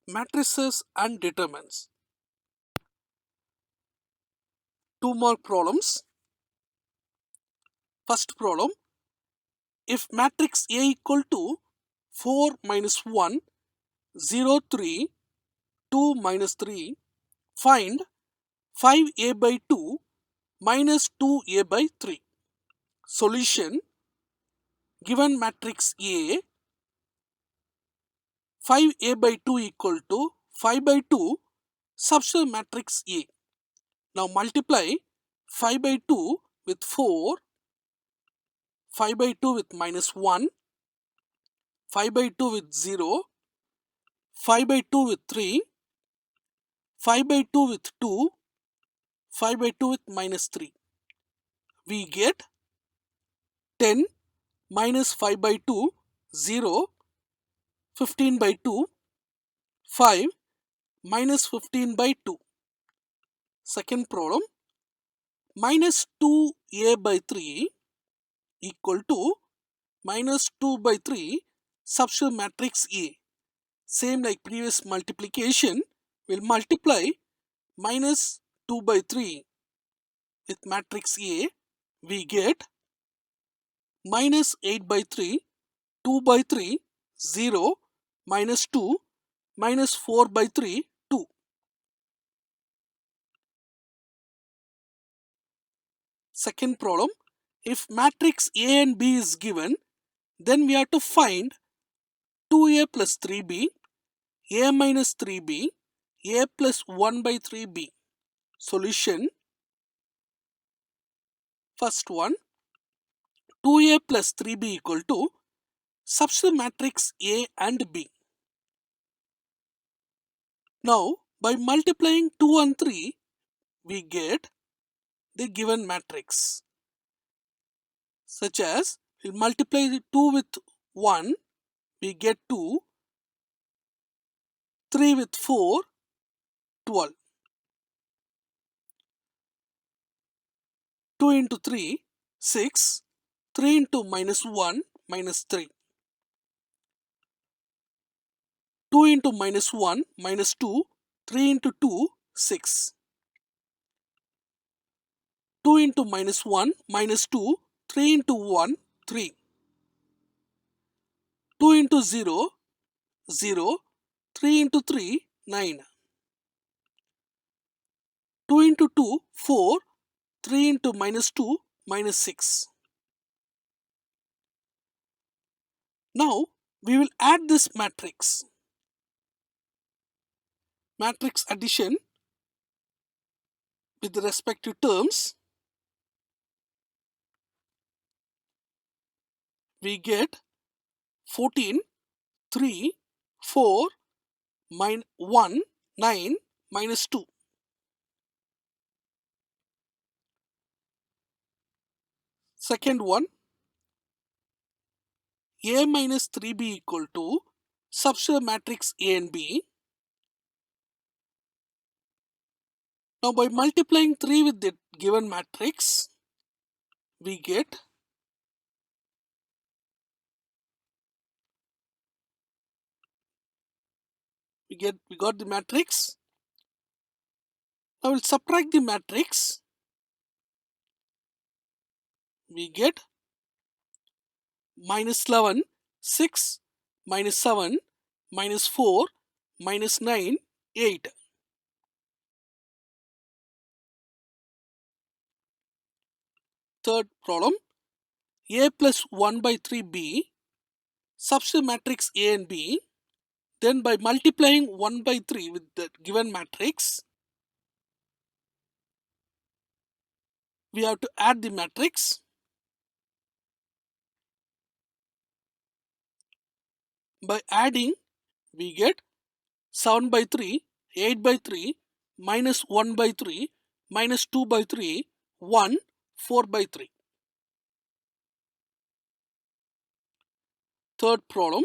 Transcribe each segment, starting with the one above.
matrices and determinants. Two more problems. First problem, if matrix A equal to 4 minus 1, 0, 3, 2 minus 3, find 5A by 2 minus 2A by 3. Solution, given matrix A, 5A by 2 equal to 5 by 2, substitute matrix A. Now multiply 5 by 2 with 4, 5 by 2 with minus 1, 5 by 2 with 0, 5 by 2 with 3, 5 by 2 with 2, 5 by 2 with minus 3. We get 10 minus 5 by 2, 0, 15 by 2, 5 minus 15 by 2. Second problem, minus 2A by 3 equal to minus 2 by 3, substitute matrix A. Same like previous multiplication, we'll multiply minus 2 by 3 with matrix A. We get minus 8 by 3, 2 by 3, 0, minus 2, minus 4 by 3, 2. Second problem, if matrix A and B is given, then we have to find 2A plus 3B, A minus 3B, A plus 1 by 3B. Solution, first one, 2A plus 3B equal to substitute matrix A and B. Now, by multiplying 2 and 3, we get the given matrix. Such as, we multiply 2 with 1, we get 2, 3 with 4, 12. 2 into 3, 6, 3 into minus 1, minus 3. 2 into minus 1, minus 2, 3 into 2, 6. 2 into minus 1, minus 2, 3 into 1, 3. 2 into 0, 0, 3 into 3, 9. 2 into 2, 4, 3 into minus 2, minus 6. Now, we will add this matrix. Matrix addition with the respective terms. We get 14, 3, 4, 1, 9, minus 2. Second one, A minus 3B equal to substitute matrix A and B. Now by multiplying 3 with the given matrix, we got the matrix. Now we'll subtract the matrix. We get minus 11, 6, minus 7, minus 4, minus 9, 8. Third problem, A plus 1 by 3B, substitute matrix A and B. Then by multiplying 1 by 3 with the given matrix, we have to add the matrix. By adding, we get 7 by 3, 8 by 3, minus 1 by 3, minus 2 by 3, 1, 4 by 3. Third problem,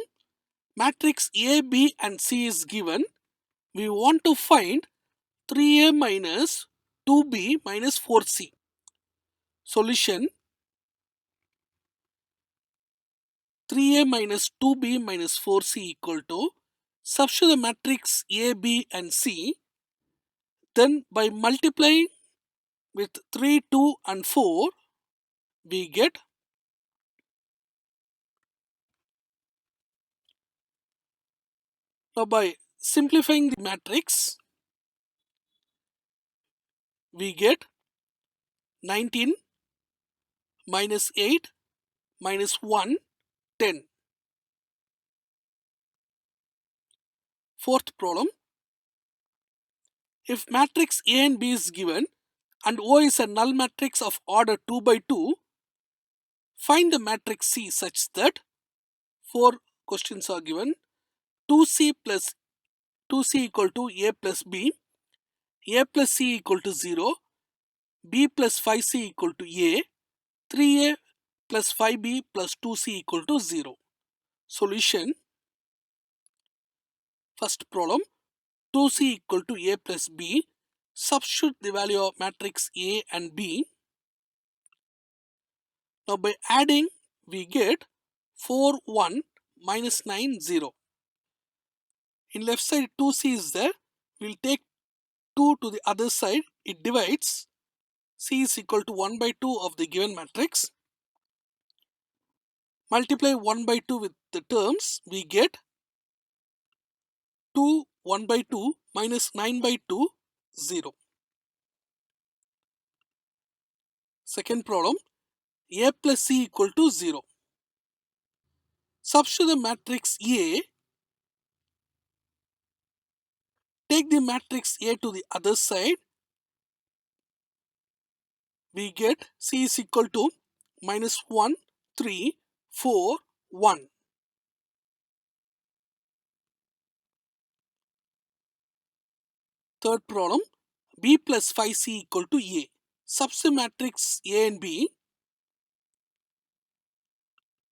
matrix A, B and C is given. We want to find 3A minus 2B minus 4C. Solution, 3A minus 2B minus 4C equal to Substitute the matrix A, B and C. Then by multiplying with 3, 2 and 4, we get now by simplifying the matrix, we get 19 minus 8 minus 1, 10. Fourth problem, if matrix A and B is given and O is a null matrix of order 2 by 2, find the matrix C such that 4 questions are given. 2C plus 2C equal to A plus B, A plus C equal to 0, B plus 5C equal to A, 3A plus 5B plus 2C equal to 0. Solution, first problem, 2C equal to A plus B, substitute the value of matrix A and B. Now by adding, we get 4, 1 minus 9, 0. In left side 2C is there, we'll take 2 to the other side, it divides. C is equal to 1 by 2 of the given matrix. Multiply 1 by 2 with the terms, we get 2, 1 by 2 minus 9 by 2, 0. Second problem, A plus C equal to 0. Substitute the matrix A, take the matrix A to the other side, we get C is equal to minus 1, 3, 4, 1. Third problem, B plus 5C equal to A. Substitute matrix A and B,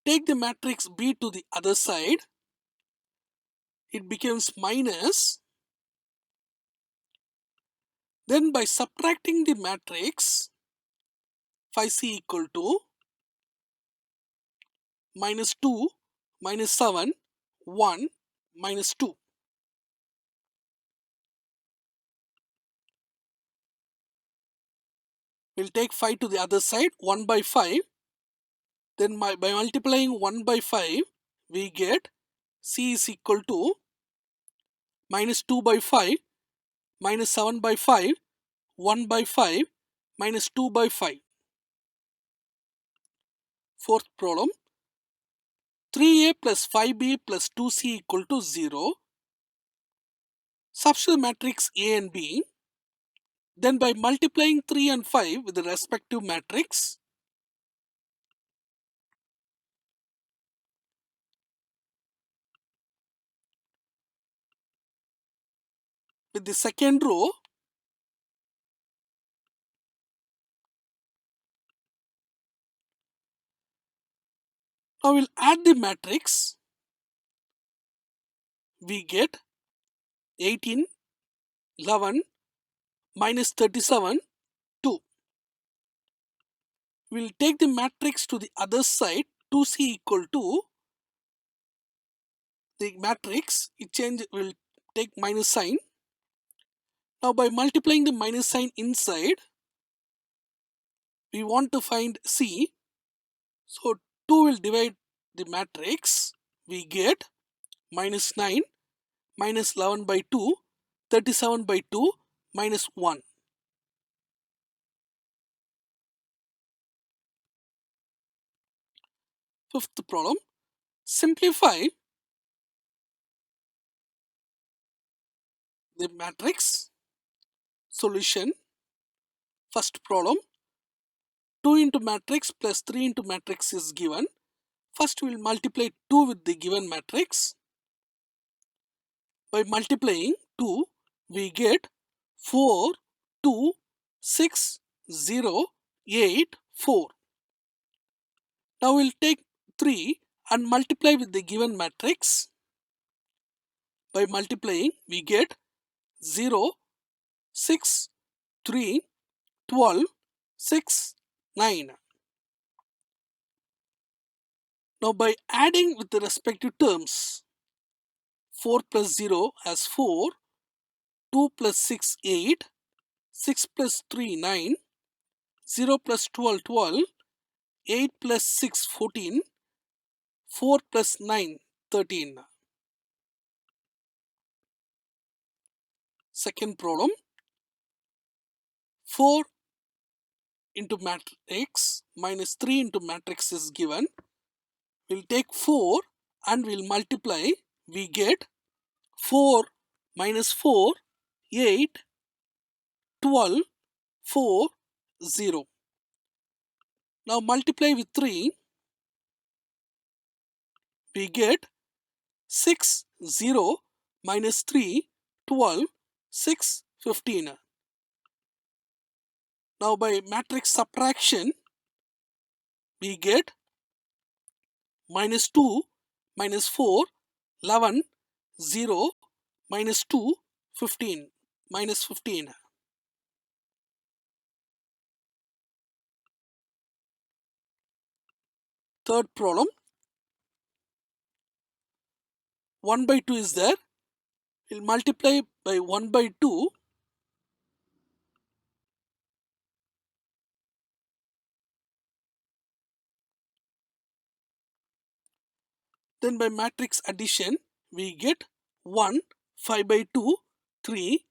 take the matrix B to the other side, it becomes minus. Then by subtracting the matrix, 5C equal to minus 2, minus 7, 1, minus 2. We'll take 5 to the other side, 1 by 5. Then by multiplying 1 by 5, we get C is equal to minus 2 by 5, minus 7 by 5, 1 by 5, minus 2 by 5. Fourth problem, 3A plus 5B plus 2C equal to 0. Substitute matrix A and B. Then by multiplying 3 and 5 with the respective matrix, with the second row, now we'll add the matrix, we get 18, 11, minus 37, 2. We'll take the matrix to the other side, 2C equal to the matrix, it change, will take minus sign. Now by multiplying the minus sign inside, we want to find C. So 2 will divide the matrix, we get minus 9, minus 11 by 2, 37 by 2, minus 1. Fifth problem, simplify the matrix. Solution, first problem, 2 into matrix plus 3 into matrix is given. First we will multiply 2 with the given matrix. By multiplying 2, we get 4, 2, 6, 0, 8, 4. Now we'll take 3 and multiply with the given matrix. By multiplying, we get 0, 6, 3, 12, 6, 9. Now by adding with the respective terms, 4 plus 0 as 4, 2 plus 6 8, 6 plus 3 9, 0 plus 12 12, 8 plus 6 14, 4 plus 9 13. Second problem, 4 into matrix minus 3 into matrix is given. We'll take 4 and we'll multiply. We get 4 minus 4, 8, 12, 4, 0. Now multiply with 3. We get 6, 0 minus 3, 12, 6, 15. Now by matrix subtraction, we get minus 2, minus 4, 11, 0, minus 2, 15, minus 15. Third problem, 1 by 2 is there. We'll multiply by 1 by 2. Then by matrix addition, we get 1, 5 by 2, 3,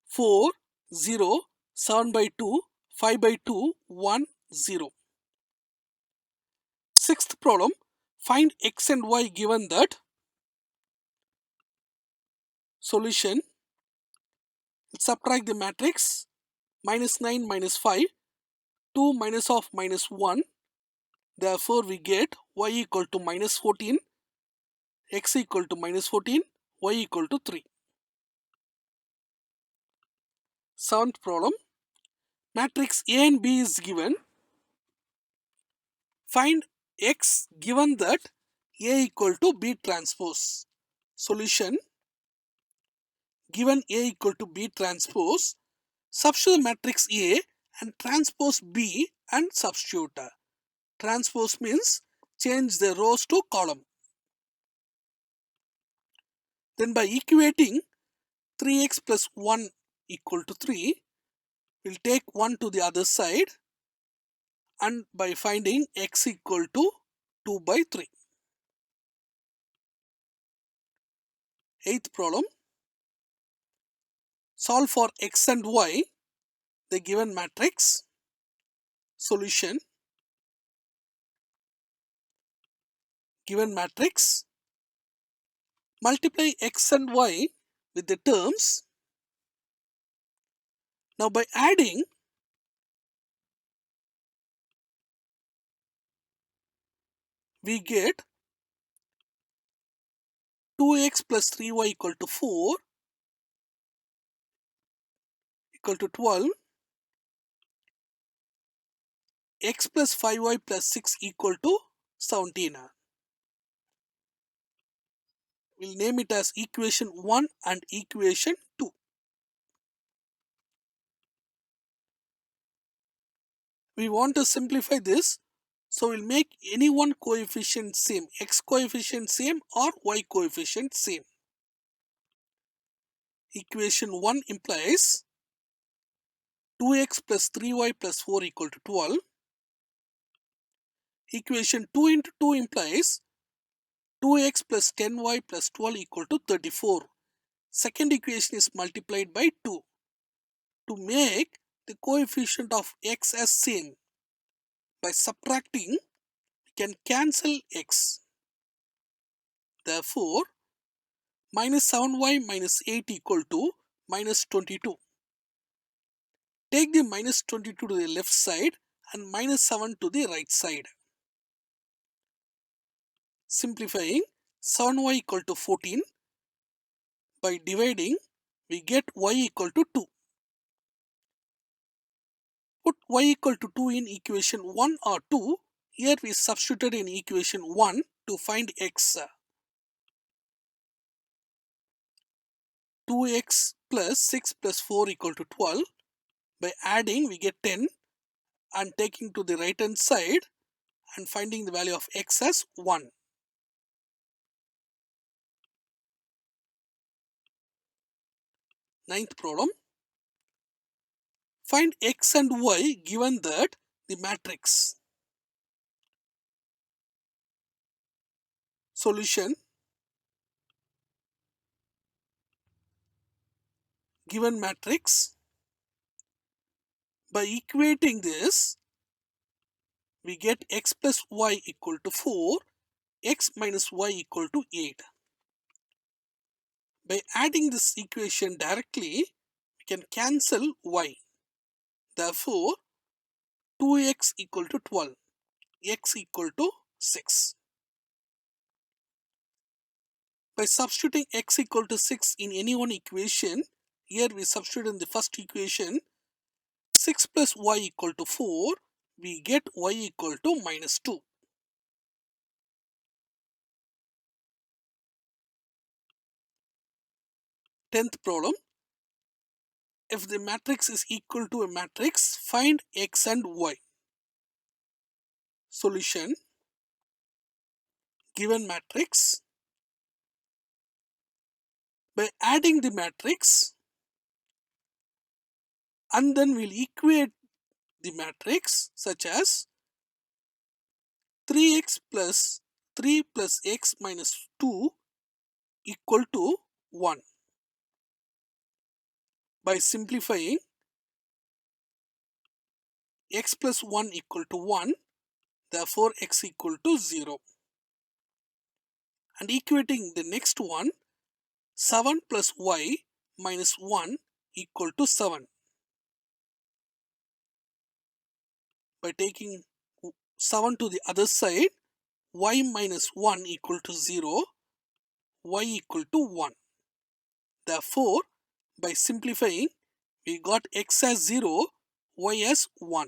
4, 0, 7 by 2, 5 by 2, 1, 0. Sixth problem, find x and y given that. Solution, subtract the matrix, minus 9 minus 5, 2 minus of minus 1. Therefore, we get y equal to minus 14, x equal to minus 14, y equal to 3. Seventh problem, matrix A and B is given. Find x given that A equal to B transpose. Solution, given A equal to B transpose, substitute matrix A and transpose B and substitute. Transpose means change the rows to column. Then by equating 3x plus 1 equal to 3, we'll take 1 to the other side, and by finding x equal to 2 by 3. Eighth problem, solve for x and y, the given matrix. Solution, given matrix, multiply x and y with the terms. Now by adding, we get 2x plus 3y equal to 4 equal to 12, x plus 5y plus 6 equal to 17. We'll name it as equation 1 and equation 2. We want to simplify this, so we'll make any one coefficient same, x coefficient same or y coefficient same. Equation 1 implies 2x plus 3y plus 4 equal to 12. Equation 2 into 2 implies 2x plus 10y plus 12 equal to 34. Second equation is multiplied by 2. To make the coefficient of x as same, by subtracting, we can cancel x. Therefore, minus 7y minus 8 equal to minus 22. Take the minus 22 to the left side and minus 7 to the right side. Simplifying, 7y equal to 14. By dividing, we get y equal to 2. Put y equal to 2 in equation 1 or 2. Here we substituted in equation 1 to find x. 2x plus 6 plus 4 equal to 12. By adding, we get 10 and taking to the right hand side and finding the value of x as 1. Ninth problem. Find x and y given that the matrix. Solution. Given matrix. By equating this, we get x plus y equal to 4, x minus y equal to 8. By adding this equation directly, we can cancel y. Therefore, 2x equal to 12, x equal to 6. By substituting x equal to 6 in any one equation, here we substitute in the first equation 6 plus y equal to 4, we get y equal to minus 2. Tenth problem. If the matrix is equal to a matrix, find x and y. Solution. Given matrix. By adding the matrix, and then we'll equate the matrix such as 3x plus 3 plus x minus 2 equal to 1. By simplifying, x plus 1 equal to 1, therefore x equal to 0. And equating the next one, 7 plus y minus 1 equal to 7. By taking 7 to the other side, y minus 1 equal to 0, y equal to 1. Therefore, by simplifying, we got x as 0, y as 1.